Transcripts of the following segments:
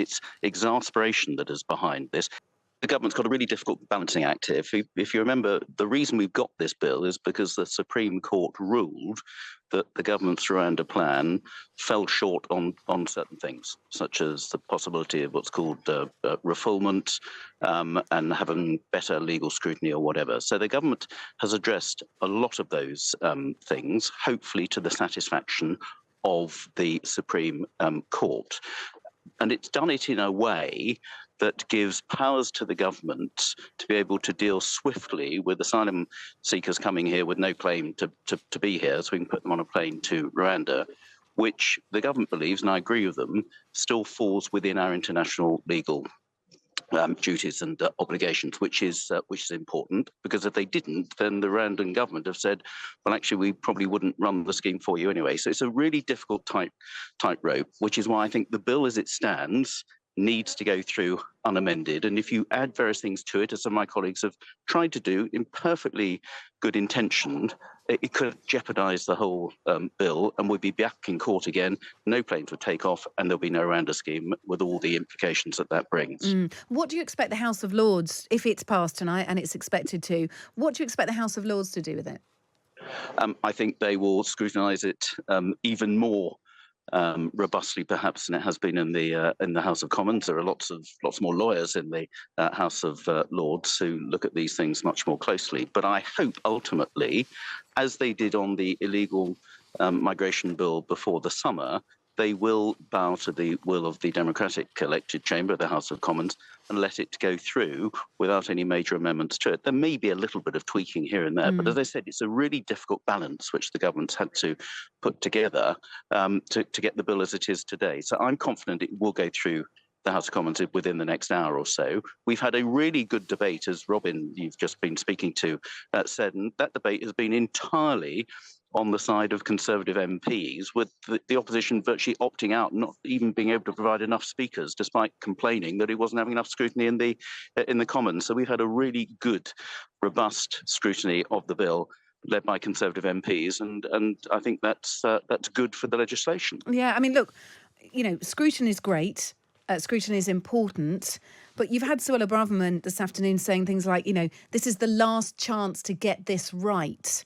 it's exasperation that is behind this. The government's got a really difficult balancing act here. If you remember, the reason we've got this bill is because the Supreme Court ruled that the government's Rwanda plan fell short on certain things, such as the possibility of what's called refoulement and having better legal scrutiny or whatever. So the government has addressed a lot of those things, hopefully to the satisfaction of the Supreme Court. And it's done it in a way that gives powers to the government to be able to deal swiftly with asylum seekers coming here with no claim to be here, so we can put them on a plane to Rwanda, which the government believes, and I agree with them, still falls within our international legal duties and obligations, which is important, because if they didn't, then the Rwandan government have said, well, actually, we probably wouldn't run the scheme for you anyway. So it's a really difficult tightrope, which is why I think the bill as it stands needs to go through unamended. And if you add various things to it, as some of my colleagues have tried to do in perfectly good intention, it could jeopardize the whole bill, and we'd be back in court again. No planes would take off, and there'll be no Rwanda scheme with all the implications that brings. What do you expect the House of Lords, if it's passed tonight, and it's expected to, what do you expect the House of Lords to do with it? I think they will scrutinise it even more robustly, perhaps, than it has been in the House of Commons. There are lots more lawyers in the House of Lords who look at these things much more closely. But I hope ultimately, as they did on the illegal migration bill before the summer, they will bow to the will of the democratic elected chamber of the House of Commons and let it go through without any major amendments to it. There may be a little bit of tweaking here and there, but as I said, it's a really difficult balance which the government's had to put together to get the bill as it is today. So I'm confident it will go through the House of Commons within the next hour or so. We've had a really good debate, as Robin, you've just been speaking to, said, and that debate has been entirely on the side of Conservative MPs, with the opposition virtually opting out, not even being able to provide enough speakers, despite complaining that it wasn't having enough scrutiny in the Commons. So we've had a really good, robust scrutiny of the bill led by Conservative MPs, and I think that's good for the legislation. Yeah, I mean, look, scrutiny is great. Scrutiny is important. But you've had Suella Braverman this afternoon saying things like, this is the last chance to get this right.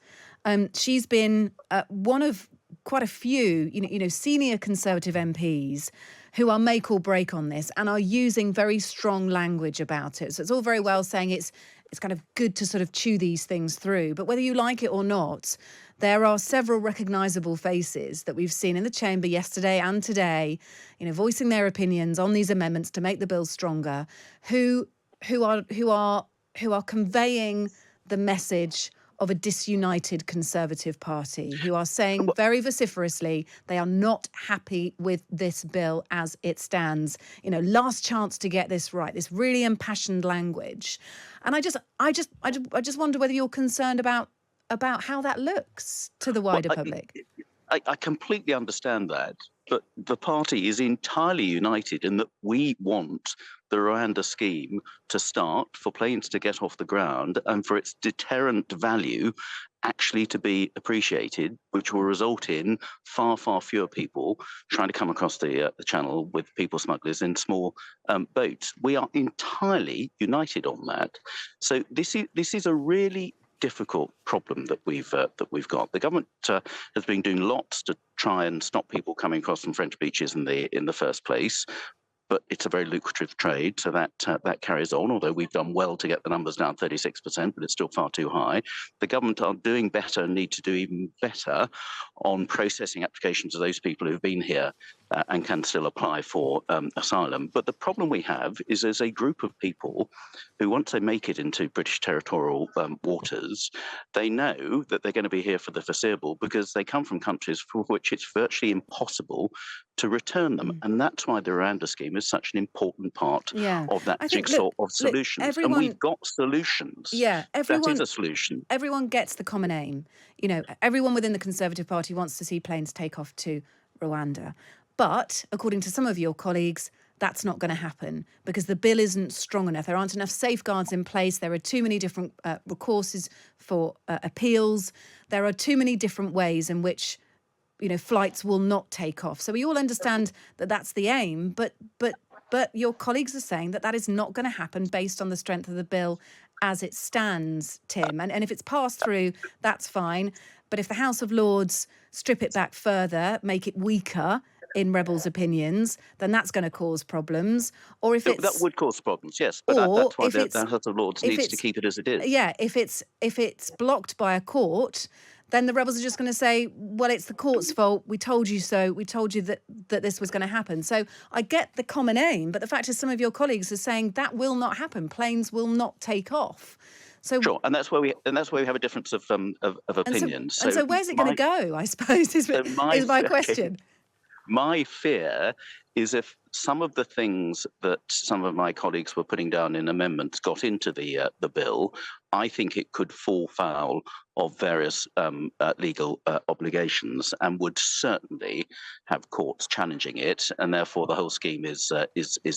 She's been one of quite a few, senior Conservative MPs who are make or break on this and are using very strong language about it. So it's all very well saying it's kind of good to sort of chew these things through. But whether you like it or not, there are several recognisable faces that we've seen in the chamber yesterday and today, voicing their opinions on these amendments to make the bill stronger, who are conveying the message of a disunited Conservative Party, who are saying very vociferously they are not happy with this bill as it stands. Last chance to get this right. This really impassioned language, and I just wonder whether you're concerned about how that looks to the wider public. I completely understand that, but the party is entirely united in that we want the Rwanda scheme to start, for planes to get off the ground, and for its deterrent value actually to be appreciated, which will result in far, far fewer people trying to come across the channel with people smugglers in small boats. We are entirely united on that. So this is a really difficult problem that we've got. The government has been doing lots to try and stop people coming across from French beaches in the first place. But it's a very lucrative trade, so that carries on, although we've done well to get the numbers down 36%, but it's still far too high. The government are doing better and need to do even better on processing applications of those people who've been here and can still apply for asylum. But the problem we have is there's a group of people who, once they make it into British territorial waters, they know that they're going to be here for the foreseeable because they come from countries for which it's virtually impossible to return them. And that's why the Rwanda scheme is such an important part of that jigsaw of solutions. And we've got solutions. Yeah, that is a solution. Everyone gets the common aim. Everyone within the Conservative Party wants to see planes take off to Rwanda. But according to some of your colleagues, that's not going to happen because the bill isn't strong enough. There aren't enough safeguards in place. There are too many different recourses for appeals. There are too many different ways in which flights will not take off. So we all understand that that's the aim, but But your colleagues are saying that that is not going to happen based on the strength of the bill as it stands, Tim. And if it's passed through, that's fine. But if the House of Lords strip it back further, make it weaker in Rebels' opinions, then that's going to cause problems. Or if That it's, would cause problems, yes, but or that's why if the it's, House of Lords if needs to it's, keep it as it is. yeah, if it's blocked by a court, then the rebels are just going to say, well, it's the court's fault. We told you so. We told you that this was going to happen. So I get the common aim, but the fact is some of your colleagues are saying that will not happen. Planes will not take off. So Sure, and that's where we have a difference of opinion. and so where's it going to go, I suppose, is my Okay, question. my fear is if some of the things that some of my colleagues were putting down in amendments got into the bill, I think it could fall foul of various legal obligations and would certainly have courts challenging it, and therefore the whole scheme is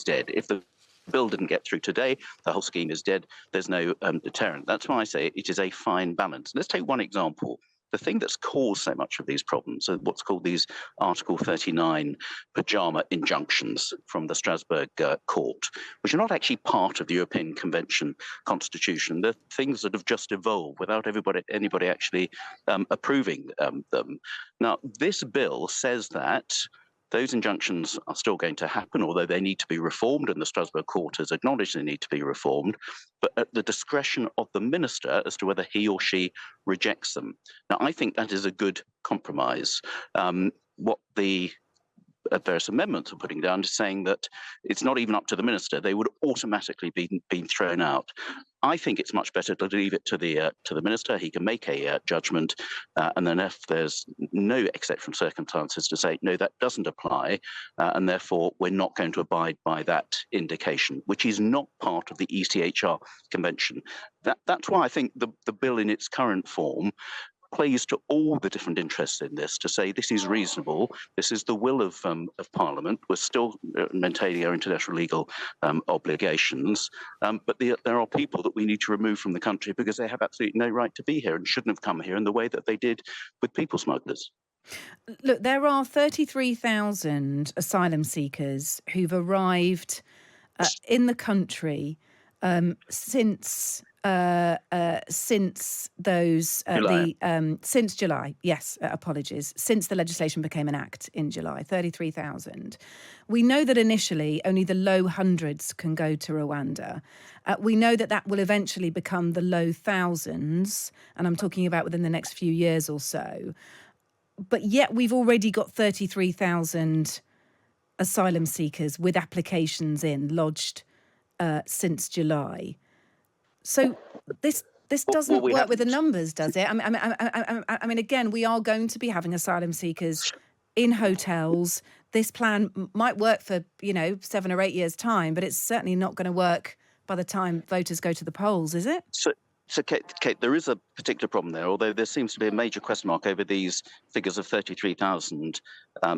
dead. If the bill didn't get through today, the whole scheme is dead. There's no deterrent. That's why I say it is a fine balance. Let's take one example. The thing that's caused so much of these problems are what's called these Article 39 pajama injunctions from the Strasbourg court, which are not actually part of the European Convention Constitution. They're things that have just evolved without anybody actually approving them. Now, this bill says that those injunctions are still going to happen, although they need to be reformed, and the Strasbourg court has acknowledged they need to be reformed, but at the discretion of the minister as to whether he or she rejects them. Now, I think that is a good compromise. What the various amendments are putting down is saying that it's not even up to the minister; they would automatically be thrown out. I think it's much better to leave it to the minister. He can make a judgment, and then if there's no exceptional circumstances, to say no, that doesn't apply, and therefore we're not going to abide by that indication, which is not part of the ECHR convention. That's why I think the bill in its current form plays to all the different interests in this to say this is reasonable, this is the will of Parliament, we're still maintaining our international legal obligations, but there are people that we need to remove from the country because they have absolutely no right to be here and shouldn't have come here in the way that they did with people smugglers. Look, there are 33,000 asylum seekers who've arrived in the country since July. Yes, apologies. Since the legislation became an act in July, 33,000. We know that initially only the low hundreds can go to Rwanda. We know that will eventually become the low thousands, and I'm talking about within the next few years or so. But yet we've already got 33,000 asylum seekers with applications lodged since July. So this doesn't work with the numbers, does it? I mean, again, we are going to be having asylum seekers in hotels. This plan might work for 7 or 8 years' time, but it's certainly not going to work by the time voters go to the polls, is it? So Kate, there is a particular problem there, although there seems to be a major question mark over these figures of 33,000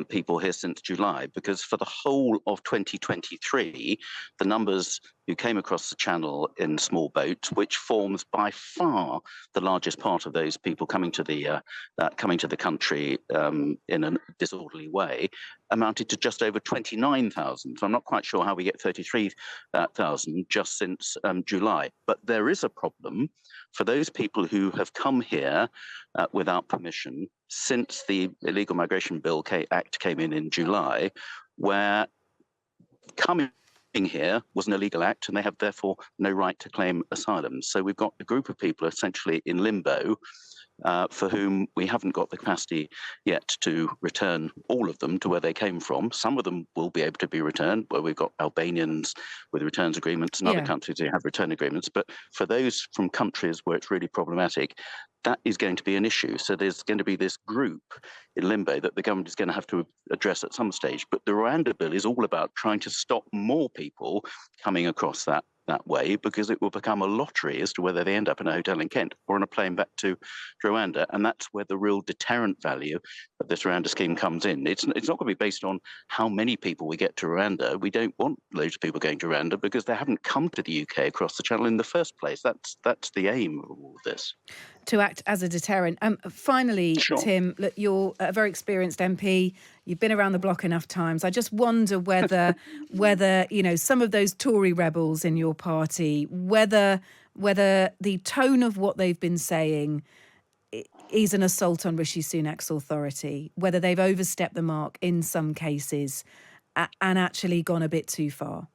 people here since July, because for the whole of 2023, the numbers who came across the channel in small boats, which forms by far the largest part of those people coming to the country in a disorderly way, amounted to just over 29,000. So I'm not quite sure how we get 33,000 just since July. But there is a problem for those people who have come here without permission since the Illegal Migration Bill Act came in July, where coming here was an illegal act and they have therefore no right to claim asylum. So we've got a group of people essentially in limbo for whom we haven't got the capacity yet to return all of them to where they came from. Some of them will be able to be returned, where we've got Albanians with returns agreements and other countries who have return agreements. But for those from countries where it's really problematic, that is going to be an issue. So there's going to be this group in limbo that the government is going to have to address at some stage. But the Rwanda Bill is all about trying to stop more people coming across that way, because it will become a lottery as to whether they end up in a hotel in Kent or on a plane back to Rwanda. And that's where the real deterrent value of this Rwanda scheme comes in. It's not going to be based on how many people we get to Rwanda. We don't want loads of people going to Rwanda because they haven't come to the UK across the channel in the first place. That's the aim of all of this. To act as a deterrent. Finally, Sure. Tim, look, you're a very experienced MP. You've been around the block enough times. I just wonder whether some of those Tory rebels in your party, whether the tone of what they've been saying is an assault on Rishi Sunak's authority, whether they've overstepped the mark in some cases and actually gone a bit too far.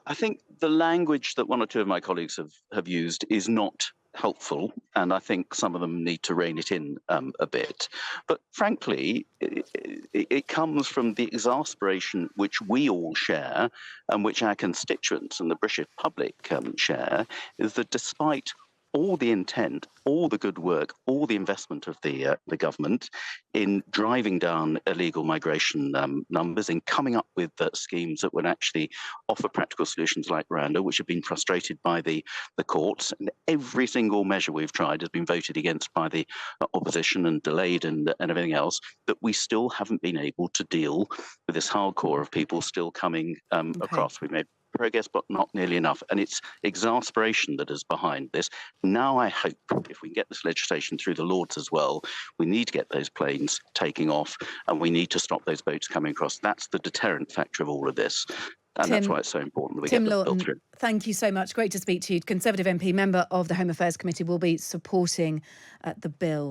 I think the language that one or two of my colleagues have used is not helpful, and I think some of them need to rein it in a bit. But frankly, it comes from the exasperation which we all share and which our constituents and the British public share, is that despite all the intent, all the good work, all the investment of the government in driving down illegal migration numbers, in coming up with schemes that would actually offer practical solutions like Rwanda, which have been frustrated by the courts. And every single measure we've tried has been voted against by the opposition and delayed and everything else, that we still haven't been able to deal with this hardcore of people still coming across. We've made progress, but not nearly enough. And it's exasperation that is behind this. Now I hope if we can get this legislation through the Lords as well, we need to get those planes taking off and we need to stop those boats coming across. That's the deterrent factor of all of this. And that's why it's so important that we get the bill through. Thank you so much. Great to speak to you. Conservative MP, member of the Home Affairs Committee, will be supporting the bill.